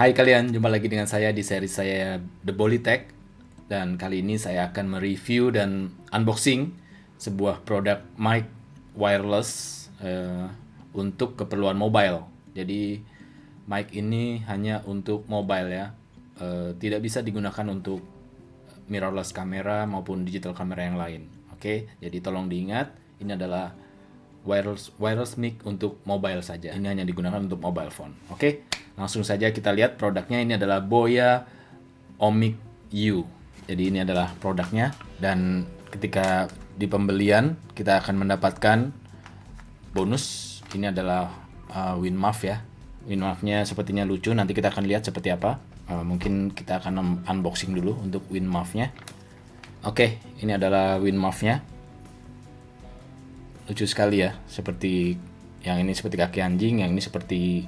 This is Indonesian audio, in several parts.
Hai kalian, jumpa lagi dengan saya di seri saya The Bolytech. Dan kali ini saya akan mereview dan unboxing sebuah produk mic wireless untuk keperluan mobile. Jadi mic ini hanya untuk mobile ya. Tidak bisa digunakan untuk mirrorless kamera maupun digital kamera yang lain. Oke, jadi tolong diingat, ini adalah wireless mic untuk mobile saja. Ini hanya digunakan untuk mobile phone. Oke, langsung saja kita lihat produknya. Ini adalah Boya Omic U. Jadi ini adalah produknya, dan ketika di pembelian kita akan mendapatkan bonus. Ini adalah WinMuff ya. WinMuff-nya sepertinya lucu. Nanti kita akan lihat seperti apa. Mungkin kita akan unboxing dulu untuk WinMuff-nya. Oke, ini adalah WinMuff-nya. Lucu sekali ya, seperti yang ini seperti kaki anjing, yang ini seperti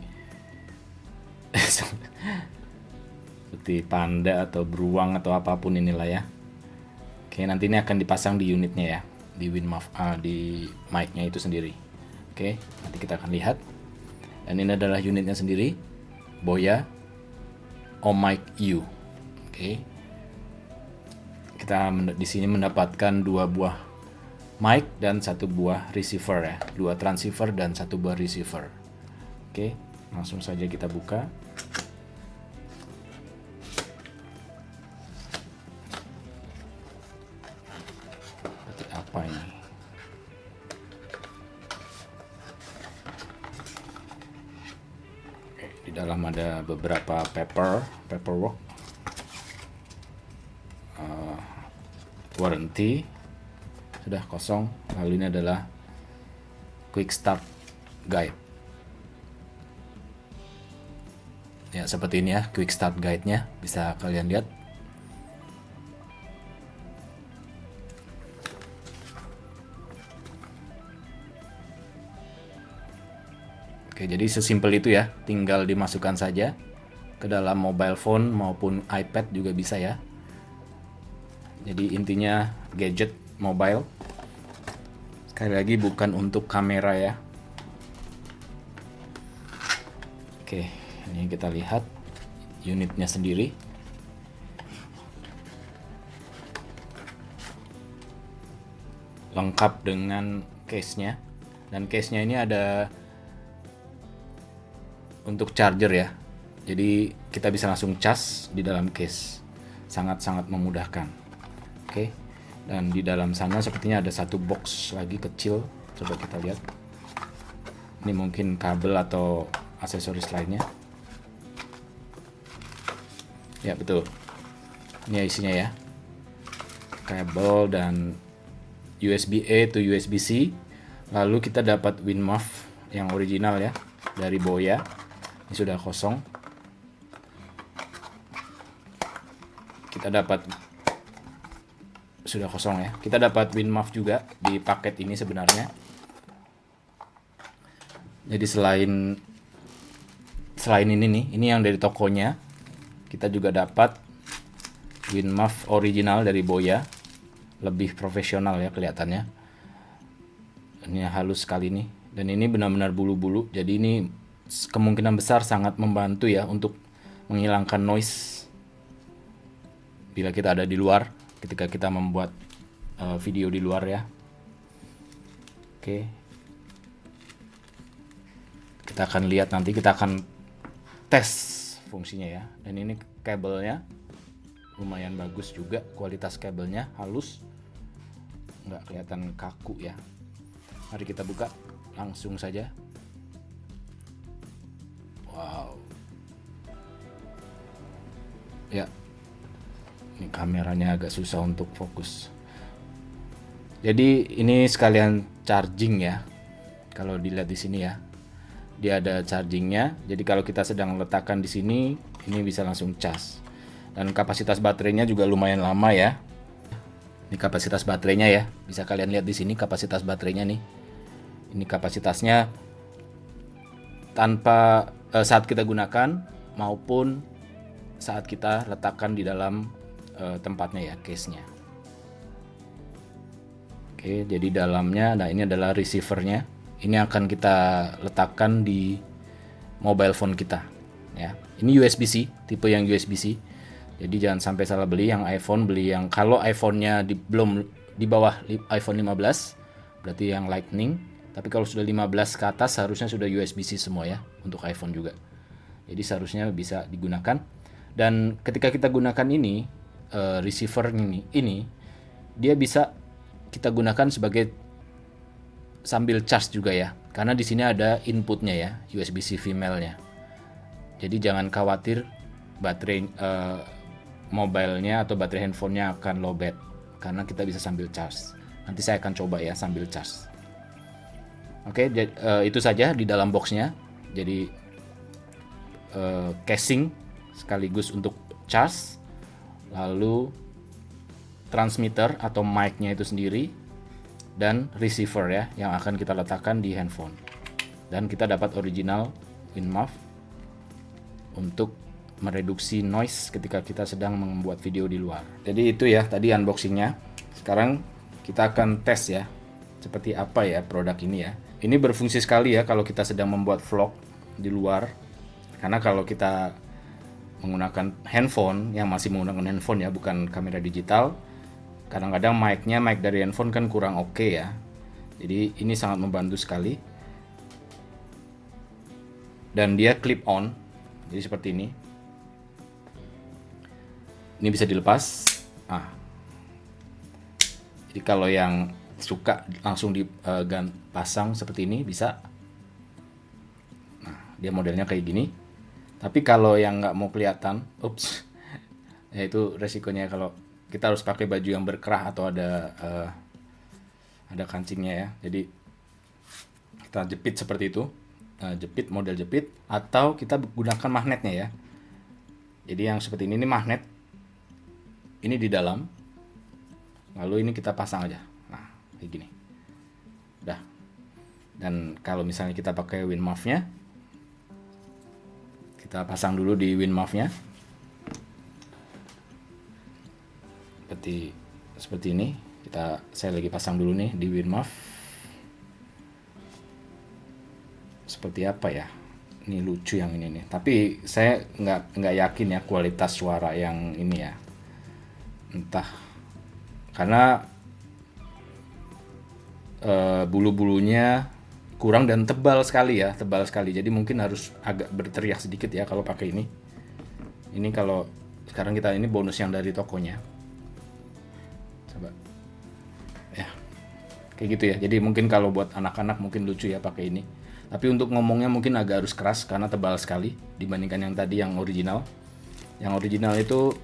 seperti panda atau beruang atau apapun inilah ya. Oke, nanti ini akan dipasang di unitnya ya, di WinMuff, di mic-nya itu sendiri. Oke, nanti kita akan lihat. Dan ini adalah unitnya sendiri, Boya Omic U. Oke, kita di sini mendapatkan dua buah mic dan satu buah receiver ya, dua transceiver dan satu buah receiver. Oke, langsung saja kita buka. Seperti apa ini? Oke, di dalam ada beberapa paperwork, warranty sudah kosong. Lalu ini adalah quick start guide ya, seperti ini ya quick start guide-nya, bisa kalian lihat. Oke, jadi sesimpel itu ya, tinggal dimasukkan saja ke dalam mobile phone maupun iPad juga bisa ya. Jadi intinya gadget mobile. Sekali lagi bukan untuk kamera ya. Oke, ini kita lihat unitnya sendiri. Lengkap dengan case-nya. Dan case-nya ini ada untuk charger ya. Jadi kita bisa langsung cas di dalam case. Sangat-sangat memudahkan. Oke. Dan di dalam sana sepertinya ada satu box lagi kecil. Coba kita lihat. Ini mungkin kabel atau aksesoris lainnya. Ya, betul. Ini isinya ya. Kabel dan USB-A to USB-C. Lalu kita dapat WinMuff yang original ya, dari Boya. Ini sudah kosong. Kita dapat sudah kosong ya. Kita dapat WinMuff juga di paket ini sebenarnya. Jadi selain ini nih, ini yang dari tokonya, kita juga dapat WinMuff original dari Boya. Lebih profesional ya kelihatannya. Ini halus sekali nih, dan ini benar-benar bulu-bulu. Jadi ini kemungkinan besar sangat membantu ya untuk menghilangkan noise bila kita ada di luar, ketika kita membuat video di luar ya. Oke, kita akan lihat nanti, kita akan tes fungsinya ya. Dan ini kabelnya lumayan bagus juga, kualitas kabelnya halus, nggak kelihatan kaku ya. Mari kita buka langsung saja. Wow ya, ini kameranya agak susah untuk fokus. Jadi ini sekalian charging ya. Kalau dilihat di sini ya, dia ada chargingnya. Jadi kalau kita sedang letakkan di sini, ini bisa langsung cas. Dan kapasitas baterainya juga lumayan lama ya. Ini kapasitas baterainya ya, bisa kalian lihat di sini kapasitas baterainya nih. Ini kapasitasnya tanpa saat kita gunakan maupun saat kita letakkan di dalam tempatnya ya, case-nya. Oke, jadi dalamnya, nah ini adalah receiver-nya. Ini akan kita letakkan di mobile phone kita. ya. Ini USB-C, tipe yang USB-C. Jadi jangan sampai salah beli yang iPhone, beli yang kalau iPhone-nya belum di bawah iPhone 15, berarti yang Lightning. Tapi kalau sudah 15 ke atas seharusnya sudah USB-C semua ya, untuk iPhone juga. Jadi seharusnya bisa digunakan. Dan ketika kita gunakan ini, receiver ini dia bisa kita gunakan sebagai sambil charge juga ya. Karena di sini ada inputnya ya, USB-C female-nya. Jadi jangan khawatir baterai mobilenya atau baterai handphonenya akan lowbat, karena kita bisa sambil charge. Nanti saya akan coba ya sambil charge. Oke, itu saja di dalam boxnya. Jadi casing sekaligus untuk charge, lalu transmitter atau mic-nya itu sendiri, dan receiver ya yang akan kita letakkan di handphone. Dan kita dapat original WinMuff untuk mereduksi noise ketika kita sedang membuat video di luar. Jadi itu ya tadi unboxingnya. Sekarang kita akan tes ya seperti apa ya produk ini ya. Ini berfungsi sekali ya kalau kita sedang membuat vlog di luar. Karena kalau kita menggunakan handphone, yang masih menggunakan handphone ya, bukan kamera digital, kadang-kadang mic dari handphone kan kurang oke ya. Jadi ini sangat membantu sekali. Dan dia clip on. Jadi seperti ini. Ini bisa dilepas. Jadi kalau yang suka langsung dipasang seperti ini bisa. Nah, dia modelnya kayak gini. Tapi kalau yang nggak mau kelihatan, ya itu resikonya kalau kita harus pakai baju yang berkerah atau ada kancingnya ya. Jadi kita jepit seperti itu, model jepit, atau kita gunakan magnetnya ya. Jadi yang seperti ini magnet. Ini di dalam, lalu ini kita pasang aja. Nah, kayak gini. Udah. Dan kalau misalnya kita pakai WinMuff-nya, kita pasang dulu di WinMuff-nya. Seperti ini. Saya lagi pasang dulu nih di WinMuff. Seperti apa ya? Ini lucu yang ini nih. Tapi saya nggak yakin ya kualitas suara yang ini ya. Entah, karena bulu-bulunya kurang dan tebal sekali. Jadi mungkin harus agak berteriak sedikit ya kalau pakai ini. Ini kalau sekarang ini bonus yang dari tokonya. Coba, ya, kayak gitu ya. Jadi mungkin kalau buat anak-anak mungkin lucu ya pakai ini. Tapi untuk ngomongnya mungkin agak harus keras karena tebal sekali dibandingkan yang tadi yang original. Yang original itu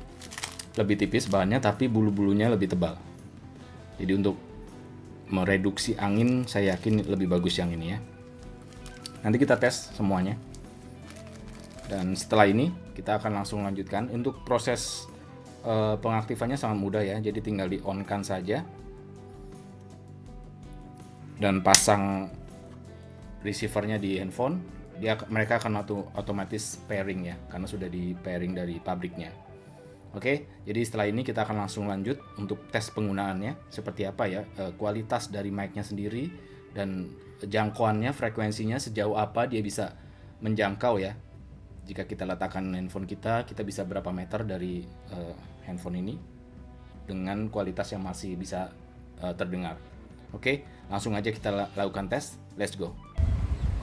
lebih tipis bahannya tapi bulu-bulunya lebih tebal. Jadi untuk mereduksi angin saya yakin lebih bagus yang ini ya. Nanti kita tes semuanya. Dan setelah ini kita akan langsung lanjutkan. Untuk proses pengaktifannya sangat mudah ya. Jadi tinggal di on-kan saja. Dan pasang receivernya di handphone. Mereka akan otomatis pairing ya, karena sudah di pairing dari pabriknya. Oke, jadi setelah ini kita akan langsung lanjut untuk tes penggunaannya seperti apa ya, kualitas dari mic-nya sendiri dan jangkauannya, frekuensinya sejauh apa dia bisa menjangkau ya. Jika kita letakkan handphone kita bisa berapa meter dari handphone ini dengan kualitas yang masih bisa terdengar. Oke, langsung aja kita lakukan tes. Let's go.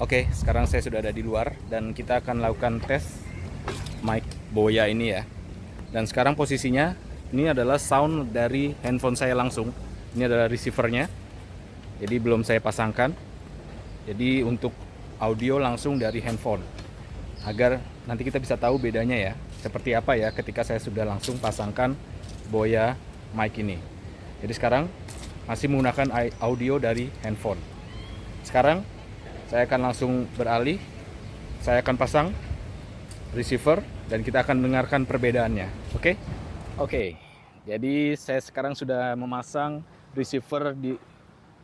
Oke, sekarang saya sudah ada di luar dan kita akan lakukan tes mic Boya ini ya. Dan sekarang posisinya ini adalah sound dari handphone saya langsung. Ini adalah receivernya. Jadi belum saya pasangkan. Jadi untuk audio langsung dari handphone. Agar nanti kita bisa tahu bedanya ya. Seperti apa ya ketika saya sudah langsung pasangkan Boya mic ini. Jadi sekarang masih menggunakan audio dari handphone. Sekarang saya akan langsung beralih. Saya akan pasang receiver dan kita akan dengarkan perbedaannya. Oke. Jadi saya sekarang sudah memasang receiver di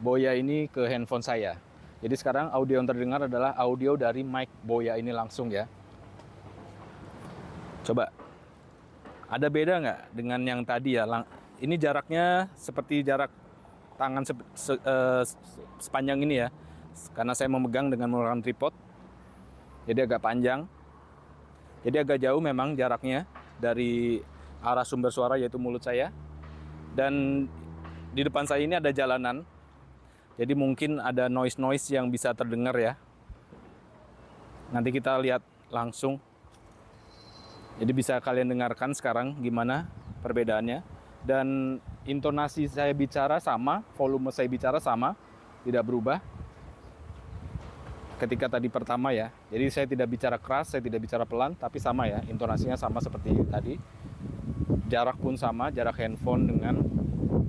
Boya ini ke handphone saya. Jadi sekarang audio yang terdengar adalah audio dari mic Boya ini langsung ya. Coba, ada beda nggak dengan yang tadi ya? Ini jaraknya seperti jarak tangan sepanjang ini ya. Karena saya memegang dengan menggunakan tripod, jadi agak panjang. Jadi agak jauh memang jaraknya dari arah sumber suara yaitu mulut saya. Dan di depan saya ini ada jalanan. Jadi mungkin ada noise-noise yang bisa terdengar ya. Nanti kita lihat langsung. Jadi bisa kalian dengarkan sekarang gimana perbedaannya. Dan intonasi saya bicara sama, volume saya bicara sama, tidak berubah. Ketika tadi pertama ya, jadi saya tidak bicara keras, saya tidak bicara pelan, tapi sama ya, intonasinya sama seperti tadi. Jarak pun sama, jarak handphone dengan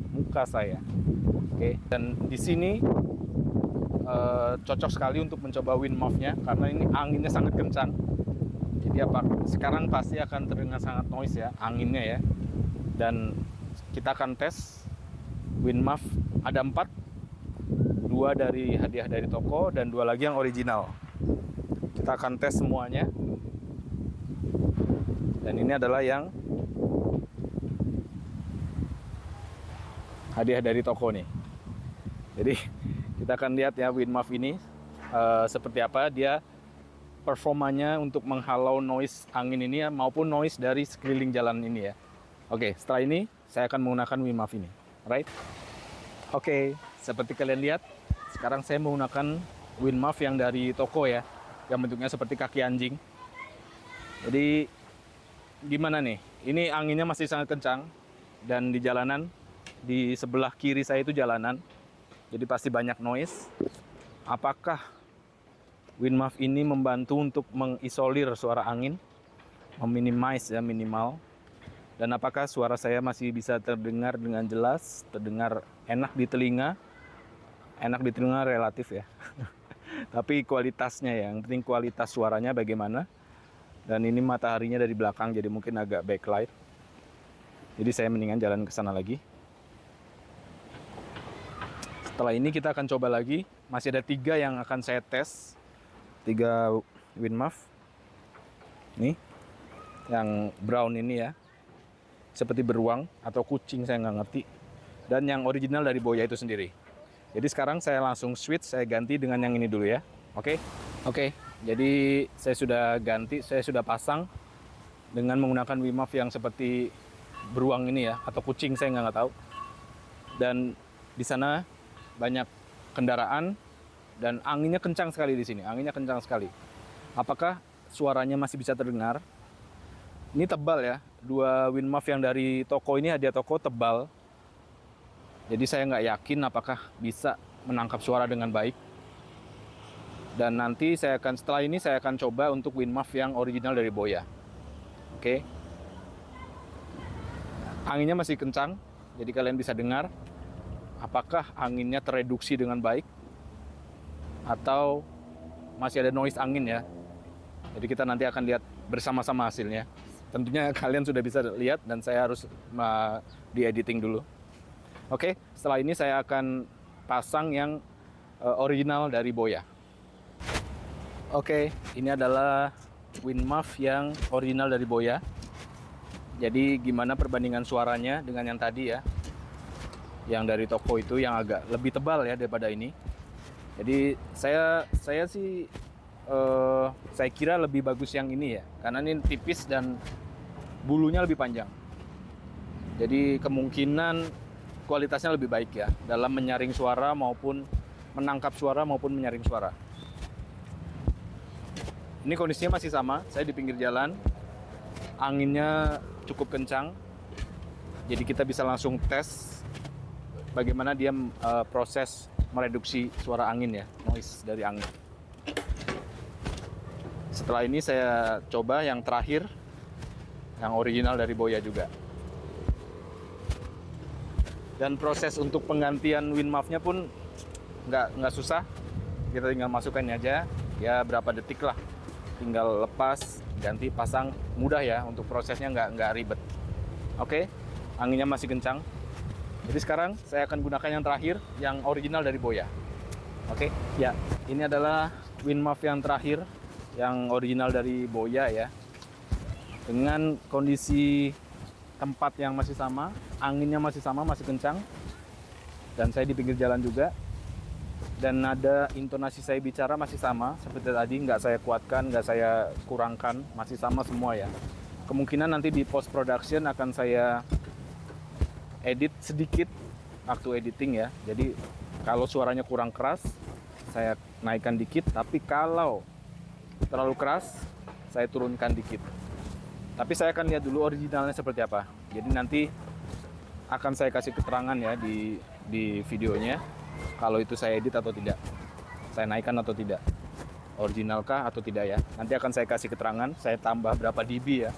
muka saya. Oke, dan di sini cocok sekali untuk mencoba wind muff-nya karena ini anginnya sangat kencang. Jadi sekarang pasti akan terdengar sangat noise ya, anginnya ya. Dan kita akan tes wind muff, ada 4. 2 dari hadiah dari toko dan 2 lagi yang original. Kita akan tes semuanya. Dan ini adalah yang hadiah dari toko nih. Jadi kita akan lihat ya wind muff ini seperti apa dia performanya untuk menghalau noise angin ini ya, maupun noise dari sekeliling jalan ini ya. Oke, setelah ini saya akan menggunakan wind muff ini. Right? Oke, seperti kalian lihat, sekarang saya menggunakan wind muff yang dari toko ya, yang bentuknya seperti kaki anjing. Jadi gimana nih? Ini anginnya masih sangat kencang dan di jalanan di sebelah kiri saya itu jalanan. Jadi pasti banyak noise. Apakah wind muff ini membantu untuk mengisolir suara angin, meminimize ya, minimal? Dan apakah suara saya masih bisa terdengar dengan jelas, terdengar enak di telinga? Enak di telinga relatif ya. Tapi kualitasnya ya, yang penting kualitas suaranya bagaimana. Dan ini mataharinya dari belakang jadi mungkin agak backlight. Jadi saya mendingan jalan ke sana lagi. Setelah ini kita akan coba lagi. Masih ada 3 yang akan saya tes. 3 wind muff. Nih, yang brown ini ya. Seperti beruang atau kucing, saya nggak ngerti. Dan yang original dari Boya itu sendiri. Jadi sekarang saya langsung switch, saya ganti dengan yang ini dulu ya. Oke. Jadi saya sudah ganti, saya sudah pasang dengan menggunakan wind muff yang seperti beruang ini ya, atau kucing, saya nggak tahu. Dan di sana banyak kendaraan dan anginnya kencang sekali di sini. Anginnya kencang sekali. Apakah suaranya masih bisa terdengar? Ini tebal ya, 2 wind muff yang dari toko ini hadiah toko tebal. Jadi saya nggak yakin apakah bisa menangkap suara dengan baik. Dan nanti setelah ini saya akan coba untuk wind muff yang original dari Boya. Oke. Anginnya masih kencang, jadi kalian bisa dengar. Apakah anginnya tereduksi dengan baik? Atau masih ada noise angin ya? Jadi kita nanti akan lihat bersama-sama hasilnya. Tentunya kalian sudah bisa lihat dan saya harus di-editing dulu. Oke, setelah ini saya akan pasang yang original dari Boya. Oke, ini adalah wind muff yang original dari Boya. Jadi gimana perbandingan suaranya dengan yang tadi ya? Yang dari toko itu yang agak lebih tebal ya daripada ini. Jadi saya sih saya kira lebih bagus yang ini ya, karena ini tipis dan bulunya lebih panjang. Jadi kemungkinan kualitasnya lebih baik ya dalam menyaring suara maupun menangkap suara maupun menyaring suara. Ini kondisinya masih sama, saya di pinggir jalan, anginnya cukup kencang, jadi kita bisa langsung tes bagaimana dia proses mereduksi suara angin ya, noise dari angin. Setelah ini saya coba yang terakhir, yang original dari Boya juga. Dan proses untuk penggantian wind muff-nya pun nggak susah. Kita tinggal masukkan aja, ya berapa detik lah. Tinggal lepas, ganti, pasang, mudah ya untuk prosesnya, nggak ribet. Oke, anginnya masih kencang. Jadi sekarang saya akan gunakan yang terakhir, yang original dari Boya. Oke, ya ini adalah wind muff yang terakhir, yang original dari Boya ya. Dengan kondisi tempat yang masih sama, anginnya masih sama, masih kencang. Dan saya di pinggir jalan juga. dan nada intonasi saya bicara masih sama seperti tadi, nggak saya kuatkan, nggak saya kurangkan, masih sama semua ya. Kemungkinan nanti di post production akan saya edit sedikit waktu editing ya. Jadi kalau suaranya kurang keras, saya naikkan dikit, tapi kalau terlalu keras, saya turunkan dikit. Tapi saya akan lihat dulu originalnya seperti apa. Jadi nanti akan saya kasih keterangan ya di videonya, kalau itu saya edit atau tidak, saya naikkan atau tidak, originalkah atau tidak ya. Nanti akan saya kasih keterangan, saya tambah berapa dB ya,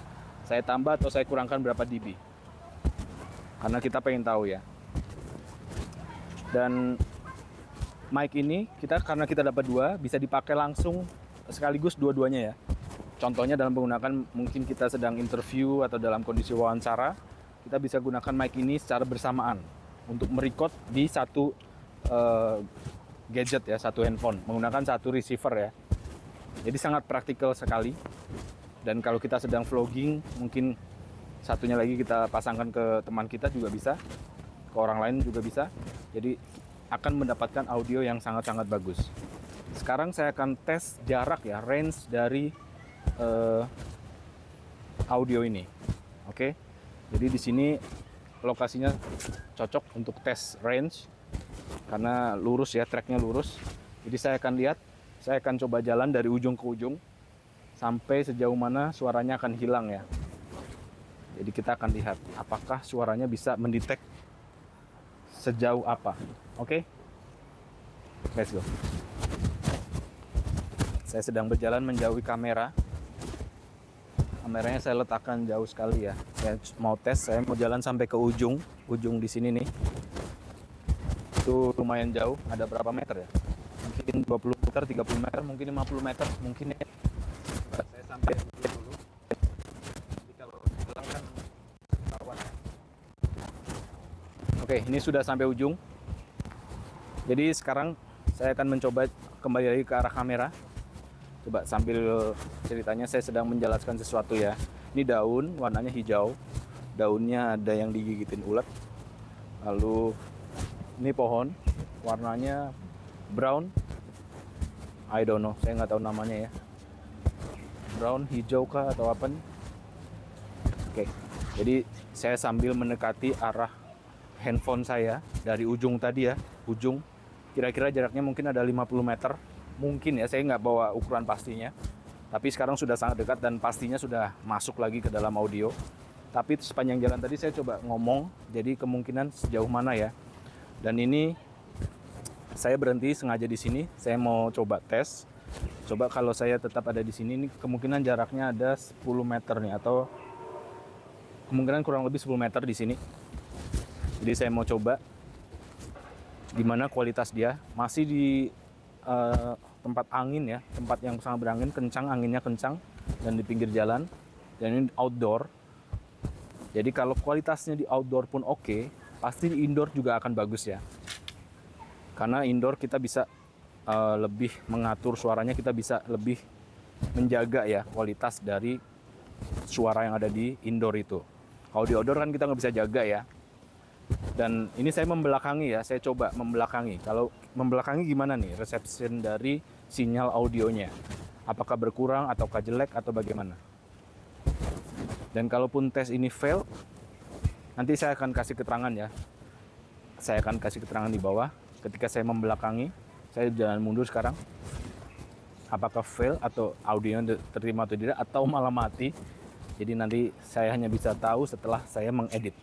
saya tambah atau saya kurangkan berapa dB, karena kita pengen tahu ya. Dan mic ini karena kita dapat dua, bisa dipakai langsung sekaligus dua-duanya ya. Contohnya dalam menggunakan, mungkin kita sedang interview atau dalam kondisi wawancara, kita bisa gunakan mic ini secara bersamaan untuk merecord di satu gadget ya, satu handphone, menggunakan satu receiver ya. Jadi sangat praktikal sekali. Dan kalau kita sedang vlogging, mungkin satunya lagi kita pasangkan ke teman kita juga bisa, ke orang lain juga bisa. Jadi akan mendapatkan audio yang sangat-sangat bagus. Sekarang saya akan tes jarak ya, range dari audio ini. Oke. Jadi di sini lokasinya cocok untuk tes range karena lurus ya, tracknya lurus. Jadi saya akan lihat, saya akan coba jalan dari ujung ke ujung sampai sejauh mana suaranya akan hilang ya. Jadi kita akan lihat apakah suaranya bisa mendetek sejauh apa. Oke? Let's go. Saya sedang berjalan menjauhi kamera. Kameranya saya letakkan jauh sekali ya. Saya mau tes, saya mau jalan sampai ke ujung di sini nih. Itu lumayan jauh, ada berapa meter ya? Mungkin 20 meter, 30 meter, mungkin 50 meter, mungkin ya. Saya sampai dulu. Jadi kalau hilang kan ketahuan. Oke, ini sudah sampai ujung. Jadi sekarang saya akan mencoba kembali lagi ke arah kamera. Coba sambil ceritanya, saya sedang menjelaskan sesuatu ya. Ini daun, warnanya hijau. Daunnya ada yang digigitin ulat. Lalu ini pohon, warnanya brown. I don't know, saya nggak tahu namanya ya. Brown, hijau kah atau apa nih? Oke, jadi saya sambil mendekati arah handphone saya dari ujung tadi ya. Ujung, kira-kira jaraknya mungkin ada 50 meter. Mungkin ya, saya nggak bawa ukuran pastinya, tapi sekarang sudah sangat dekat dan pastinya sudah masuk lagi ke dalam audio. Tapi sepanjang jalan tadi saya coba ngomong, jadi kemungkinan sejauh mana ya. Dan ini saya berhenti sengaja di sini, saya mau coba tes. Coba kalau saya tetap ada di sini, ini kemungkinan jaraknya ada 10 meter nih, atau kemungkinan kurang lebih 10 meter di sini. Jadi saya mau coba gimana kualitas dia, masih di tempat angin ya, tempat yang sangat berangin, kencang, anginnya kencang, dan di pinggir jalan, dan ini outdoor. Jadi kalau kualitasnya di outdoor pun oke, pasti di indoor juga akan bagus ya, karena indoor kita bisa lebih mengatur suaranya, kita bisa lebih menjaga ya kualitas dari suara yang ada di indoor itu. Kalau di outdoor kan kita nggak bisa jaga ya. Dan ini saya membelakangi ya, saya coba membelakangi. Kalau membelakangi gimana nih reception dari sinyal audionya? Apakah berkurang ataukah jelek atau bagaimana? Dan kalaupun tes ini fail, nanti saya akan kasih keterangan ya. Saya akan kasih keterangan di bawah ketika saya membelakangi. Saya jalan mundur sekarang. Apakah fail atau audionya terima atau tidak, atau malah mati. Jadi nanti saya hanya bisa tahu setelah saya mengedit.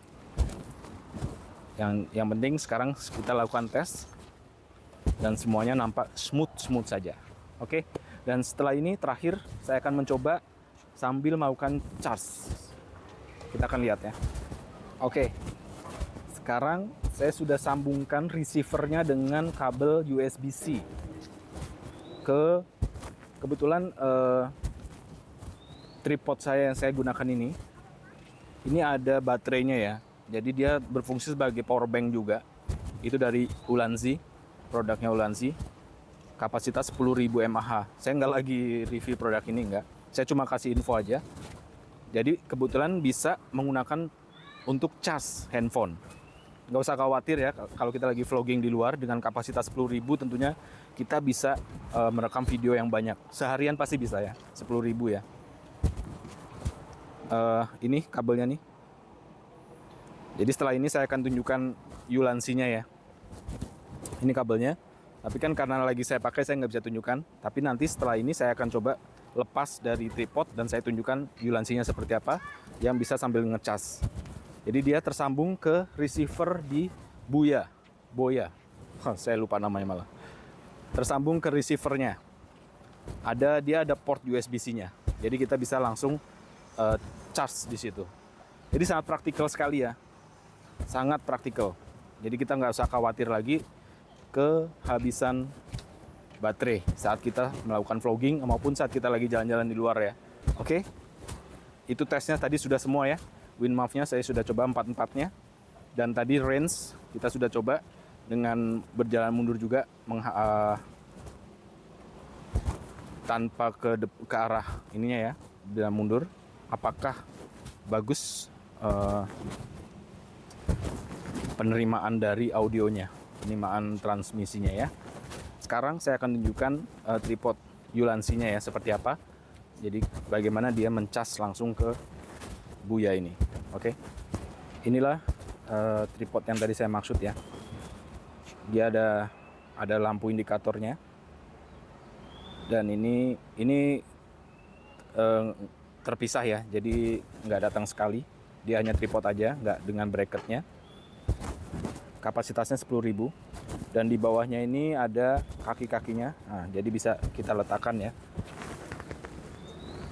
Yang penting sekarang kita lakukan tes dan semuanya nampak smooth saja. Oke. Dan setelah ini terakhir saya akan mencoba sambil melakukan charge. Kita akan lihat ya. Oke. Sekarang saya sudah sambungkan receivernya dengan kabel USB-C. Kebetulan tripod saya yang saya gunakan ini ada baterainya ya. Jadi dia berfungsi sebagai power bank juga. Itu dari Ulanzi, produknya Ulanzi. Kapasitas 10.000 mAh. Saya nggak lagi review produk ini, nggak. Saya cuma kasih info aja. Jadi kebetulan bisa menggunakan untuk cas handphone. nggak usah khawatir ya, kalau kita lagi vlogging di luar dengan kapasitas 10.000 tentunya kita bisa merekam video yang banyak. Seharian pasti bisa ya, 10.000 ya. Ini kabelnya nih. Jadi setelah ini saya akan tunjukkan ULANC-nya ya. Ini kabelnya. Tapi kan karena lagi saya pakai saya nggak bisa tunjukkan. Tapi nanti setelah ini saya akan coba lepas dari tripod dan saya tunjukkan ULANC-nya seperti apa yang bisa sambil ngecas. Jadi dia tersambung ke receiver di Boya. Saya lupa namanya malah. Tersambung ke receivernya. Dia ada port USB-C-nya. Jadi kita bisa langsung charge di situ. Jadi sangat praktikal sekali ya. Sangat praktikal. Jadi kita nggak usah khawatir lagi kehabisan baterai saat kita melakukan vlogging maupun saat kita lagi jalan-jalan di luar ya. Oke. Itu tesnya tadi sudah semua ya. Winmouth-nya saya sudah coba 4-4-nya. Dan tadi range kita sudah coba dengan berjalan mundur juga tanpa ke arah ininya ya, berjalan mundur. Apakah bagus penerimaan dari audionya, penerimaan transmisinya ya. Sekarang saya akan tunjukkan tripod ULANC-nya ya seperti apa. Jadi bagaimana dia mencas langsung ke Boya ini. Oke. Inilah tripod yang tadi saya maksud ya. Dia ada lampu indikatornya. Dan ini terpisah ya. Jadi nggak datang sekali. Dia hanya tripod aja, nggak dengan bracketnya. Kapasitasnya 10.000. Dan di bawahnya ini ada kaki-kakinya. Nah, jadi bisa kita letakkan ya.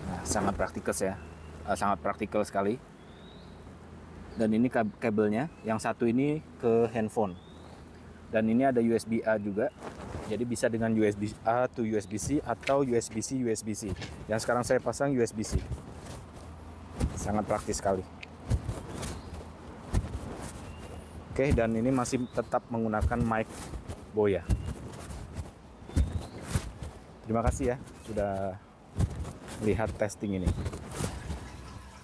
Nah, sangat praktikal ya. Sangat praktikal sekali. Dan ini kabelnya. Yang satu ini ke handphone. Dan ini ada USB-A juga. Jadi bisa dengan USB-A to USB-C atau USB-C USB-C. Yang sekarang saya pasang USB-C. Sangat praktis sekali. Oke, dan ini masih tetap menggunakan mic Boya. Terima kasih ya sudah lihat testing ini.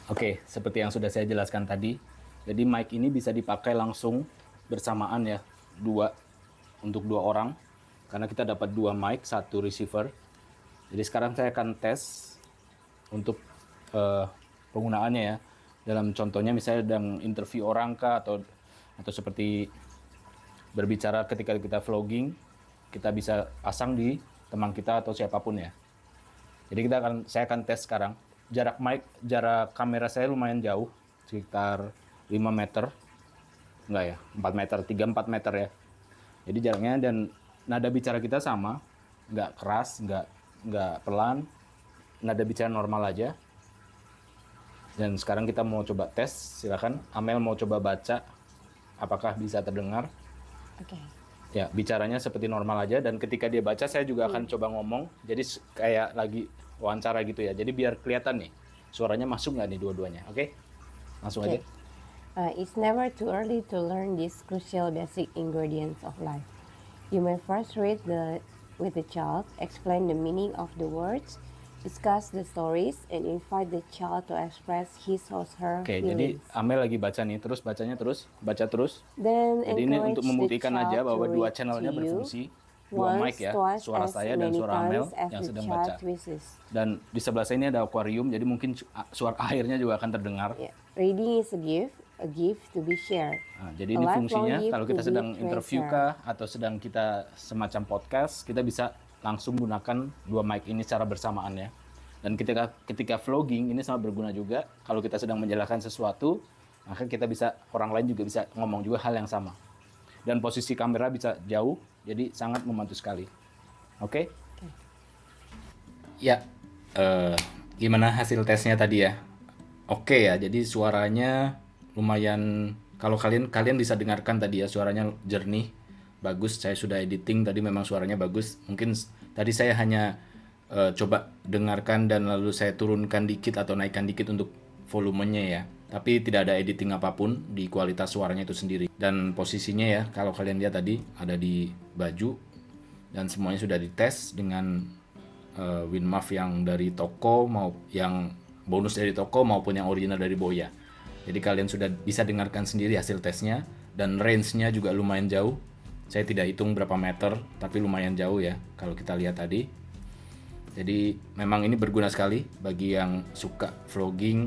Oke, seperti yang sudah saya jelaskan tadi. Jadi mic ini bisa dipakai langsung bersamaan ya, untuk dua orang. Karena kita dapat 2 mic, 1 receiver. Jadi sekarang saya akan tes untuk penggunaannya ya. Dalam contohnya misalnya sedang interview orang kah atau seperti berbicara ketika kita vlogging, kita bisa pasang di teman kita atau siapapun ya. Jadi saya akan tes sekarang. Jarak kamera saya lumayan jauh, sekitar 5 meter. Enggak ya, 4 meter, 3-4 meter ya. Jadi jaraknya dan nada bicara kita sama, nggak keras, nggak pelan, nada bicara normal aja. Dan sekarang kita mau coba tes, silakan. Amel mau coba baca, apakah bisa terdengar? Oke. Ya, bicaranya seperti normal aja. Dan ketika dia baca, saya juga akan coba ngomong. Jadi kayak lagi wawancara gitu ya. Jadi biar kelihatan nih, suaranya masuk nggak nih dua-duanya? Oke? Langsung aja. It's never too early to learn these crucial basic ingredients of life. You may first read with the child, explain the meaning of the words, discuss the stories, and invite the child to express his or her Oke, feelings. jadi Amel lagi baca nih, terus baca terus. Then Jadi ini encourage untuk membuktikan the aja child bahwa to dua read channelnya to you berfungsi, dua mic ya, twice suara as saya dan many suara Amel times as yang the sedang child baca. wishes. Dan di sebelah saya ini ada akuarium, jadi mungkin suara airnya juga akan terdengar. Yeah. Reading is a gift to be shared. Nah, jadi ini fungsinya kalau kita sedang interview kah atau sedang kita semacam podcast, kita bisa langsung gunakan 2 mic ini secara bersamaan ya. Dan ketika vlogging ini sangat berguna juga. Kalau kita sedang menjelaskan sesuatu, maka orang lain juga bisa ngomong juga hal yang sama. Dan posisi kamera bisa jauh, jadi sangat membantu sekali. Oke? Ya, gimana hasil tesnya tadi ya? Oke ya, jadi suaranya lumayan, kalau kalian bisa dengarkan tadi ya, suaranya jernih, bagus. Saya sudah editing tadi, memang suaranya bagus. Mungkin tadi saya hanya coba dengarkan dan lalu saya turunkan dikit atau naikkan dikit untuk volumenya ya. Tapi tidak ada editing apapun di kualitas suaranya itu sendiri. Dan posisinya ya, kalau kalian lihat tadi ada di baju dan semuanya sudah dites dengan Winmouth yang dari toko yang bonus dari toko maupun yang original dari Boya. Jadi kalian sudah bisa dengarkan sendiri hasil tesnya dan range-nya juga lumayan jauh. Saya tidak hitung berapa meter, tapi lumayan jauh ya kalau kita lihat tadi. Jadi memang ini berguna sekali bagi yang suka vlogging,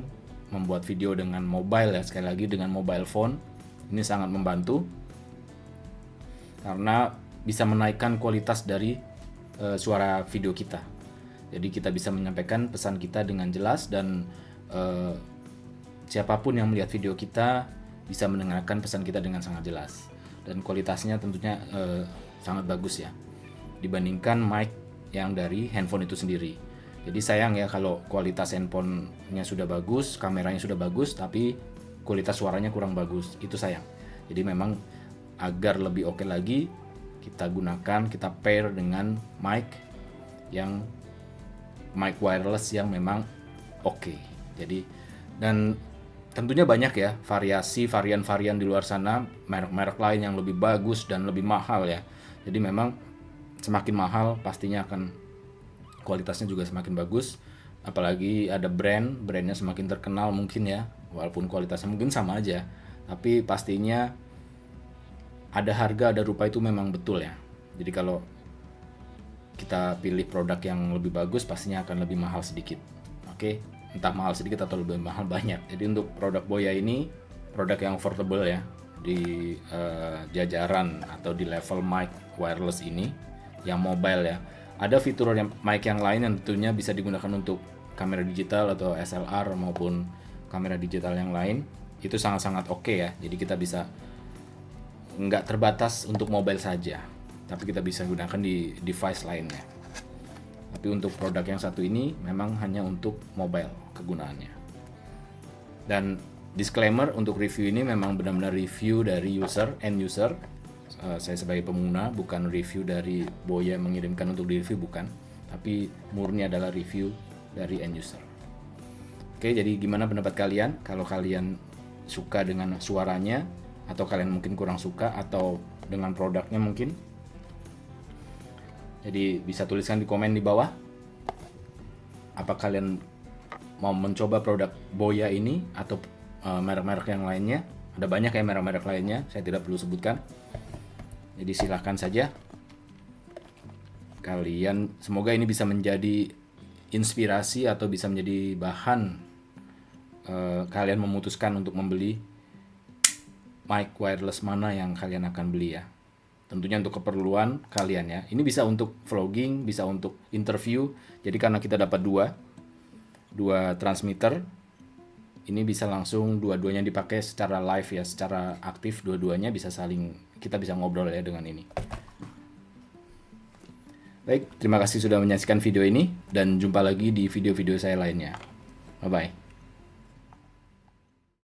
membuat video dengan mobile ya, sekali lagi dengan mobile phone. Ini sangat membantu karena bisa menaikkan kualitas dari suara video kita. Jadi kita bisa menyampaikan pesan kita dengan jelas dan siapapun yang melihat video kita bisa mendengarkan pesan kita dengan sangat jelas. Dan kualitasnya tentunya sangat bagus ya dibandingkan mic yang dari handphone itu sendiri. Jadi sayang ya kalau kualitas handphonenya sudah bagus, kameranya sudah bagus, tapi kualitas suaranya kurang bagus. Itu sayang. Jadi memang agar lebih oke lagi, kita gunakan, kita pair dengan mic wireless yang memang oke. Jadi dan tentunya banyak ya varian-varian di luar sana, merek-merek lain yang lebih bagus dan lebih mahal ya. Jadi memang semakin mahal pastinya akan kualitasnya juga semakin bagus. Apalagi ada brandnya semakin terkenal mungkin ya, walaupun kualitasnya mungkin sama aja, tapi pastinya ada harga ada rupa itu memang betul ya. Jadi kalau kita pilih produk yang lebih bagus pastinya akan lebih mahal sedikit. Oke, entah mahal sedikit atau lebih mahal banyak. Jadi untuk produk Boya ini produk yang affordable ya di jajaran atau di level mic wireless ini yang mobile ya. Ada fitur yang mic yang lain yang tentunya bisa digunakan untuk kamera digital atau SLR maupun kamera digital yang lain. Itu sangat-sangat oke ya. Jadi kita bisa nggak terbatas untuk mobile saja, tapi kita bisa gunakan di device lainnya. Tapi untuk produk yang satu ini memang hanya untuk mobile kegunaannya. Dan disclaimer untuk review ini memang benar-benar review dari end user. Saya sebagai pengguna, bukan review dari Boya mengirimkan untuk di review, bukan. Tapi murni adalah review dari end user. Oke, jadi gimana pendapat kalian? Kalau kalian suka dengan suaranya, atau kalian mungkin kurang suka, atau dengan produknya mungkin. Jadi bisa tuliskan di komen di bawah. Apa kalian mau mencoba produk Boya ini atau merek-merek yang lainnya? Ada banyak ya merek-merek lainnya, saya tidak perlu sebutkan. Jadi silahkan saja. Kalian, semoga ini bisa menjadi inspirasi atau bisa menjadi bahan kalian memutuskan untuk membeli mic wireless mana yang kalian akan beli ya. Tentunya untuk keperluan kalian ya. Ini bisa untuk vlogging, bisa untuk interview. Jadi karena kita dapat dua transmitter, ini bisa langsung dua-duanya dipakai secara live ya, secara aktif dua-duanya bisa kita bisa ngobrol ya dengan ini. Baik, terima kasih sudah menyaksikan video ini dan jumpa lagi di video-video saya lainnya. Bye bye.